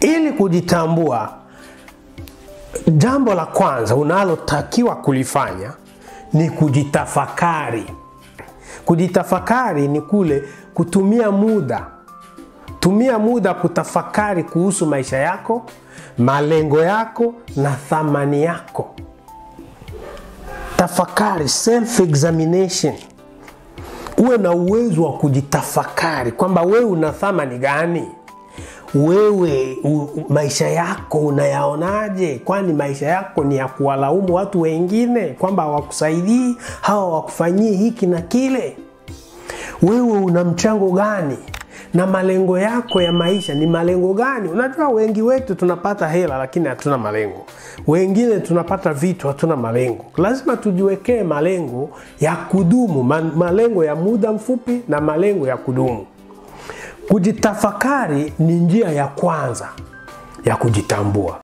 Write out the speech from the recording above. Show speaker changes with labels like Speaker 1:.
Speaker 1: Ili kujitambua, jambo la kwanza unalotakiwa kulifanya ni kujitafakari. Kujitafakari ni kule kutumia muda. Tumia muda kutafakari kuhusu maisha yako, malengo yako na thamani yako. Tafakari, self examination. Uwe na uwezo wa kujitafakari kwamba wewe una thamani gani? Wewe maisha yako unayaonaje? Kwani maisha yako ni ya kuwalaumu watu wengine kwamba hawakusaidii, hawakufanyii hiki na kile? Wewe una mchango gani? Na malengo yako ya maisha ni malengo gani? Unajua wengi wetu tunapata hela lakini hatuna malengo. Wengine tunapata vitu, hatuna malengo. Lazima tujiwekee malengo ya kudumu, malengo ya muda mfupi na malengo ya kudumu. Kujitafakari ni njia ya kwanza ya kujitambua.